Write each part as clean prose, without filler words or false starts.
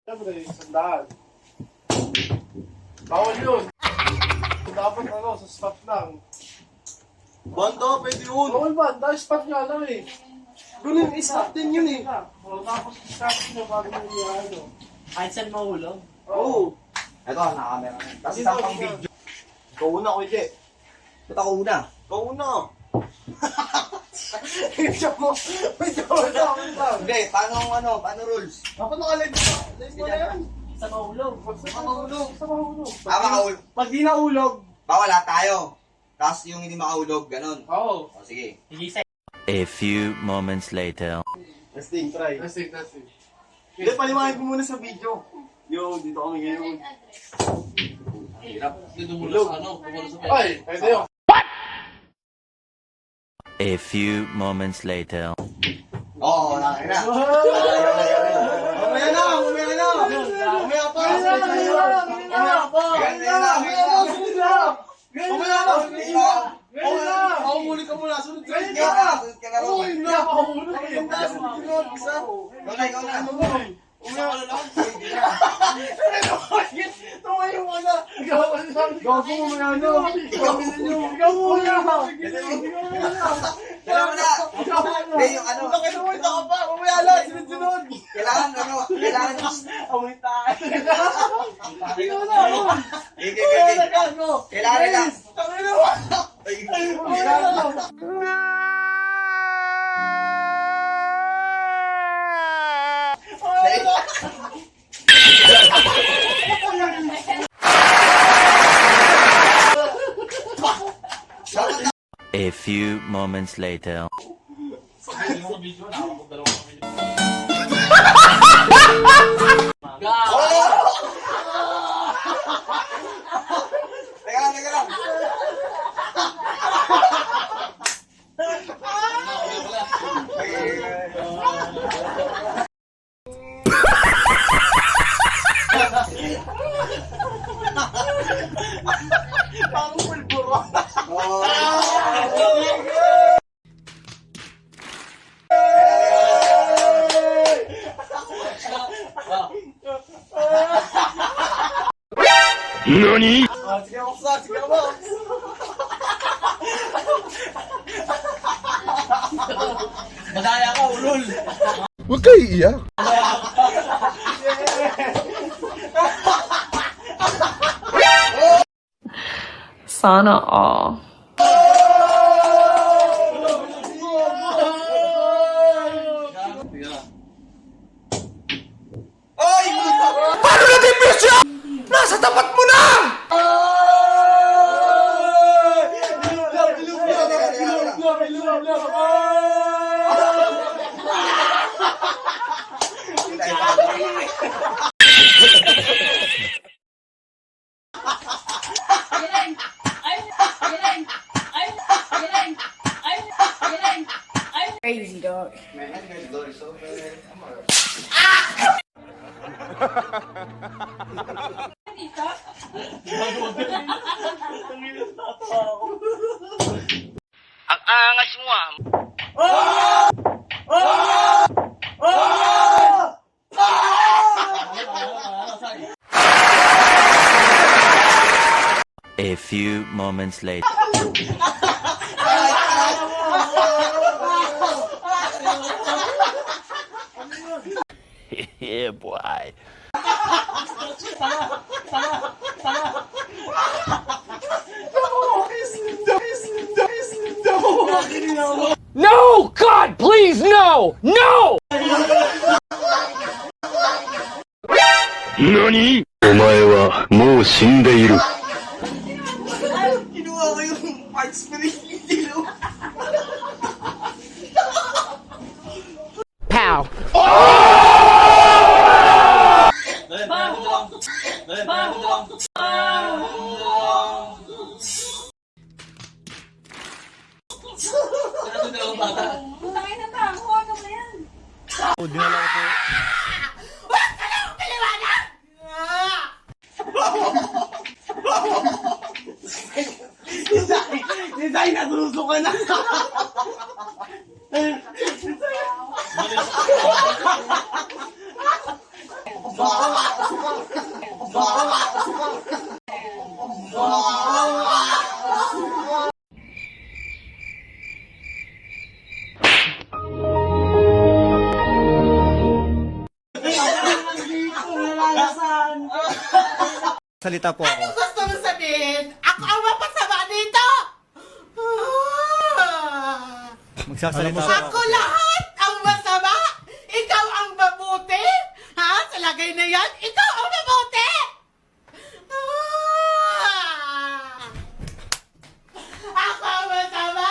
Siyempre, sandaan. Bawal yun. Dapat sa spot lang. Banda, pwede yun. Bawal ba? Dahil spot nga lang eh. Ganun, spot din yun eh. Tapos start nyo bago nyo ano. Kahit saan mahulog? Oo. Ito, naka-camera. Tapos isang pang video. Ikaw una, Kuya. Ba't ako una? Ikaw una. Joke mo. May joke lang. Hindi, paano rules? Dapat naka-live mo. Live mo na yan. Sa mahulog. Sa mahulog. Sa mahulog. Makahulog. Pag di nahulog. Bawal tayo. Tapos yung hindi makahulog, ganun. Oo. O, sige. Hindi sa... A few moments later. Testing, try. Testing. Hindi, paliwanag mo muna sa video. Yo, dito kami ngayon. Hirap. Dumulog sa ano? Dumulog sa Ay, pwede yun. A few moments later. Oo, nakakita. Mamaya na! Mamaya pa! Mahuli ka muna, sunod ka na. Sunod ka na. Ikaw na. Tumayo mo na! Gago mo na ano! Ikaw muna! Kailangan na! Hindi, yung ano. Nakita ka pa! Mamaya lang! Sunod-sunod! Kailangan Amoy tayo! Ikaw na! Kailangan lang. Tangin na! A few moments later. video, nakakapagdalawa kami. Teka lang. Parang pulburo! NANI?! Sige, Box! Madaya ka, ulol! Huwag kayo iiyak. Sana all. Paano natin presyo? Nasa tapat mo na! Crazy dog. Ang angas mo ah! A few moments later. Yeah, boy. No! God, please, no! No! NANI?! お前はもう死んでいる。 Kinuha ko yung parts ko rin. Pow! Design na susuka na. Salita po ako. Gusto mo sabihin, ako ang mapasama dito! Magsasalita po Ako lahat ang masama! Ikaw ang mabuti! Ha? Sa lagay na yan, ikaw ang mabuti! Ako ang masama!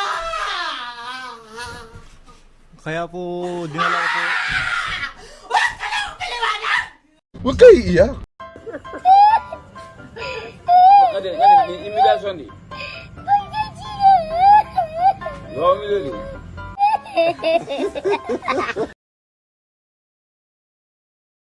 Kaya po, dinala ko po. Huwag ka lang paliwanag! Huwag kayo iiyak. Imigrasyon di. Gawin mo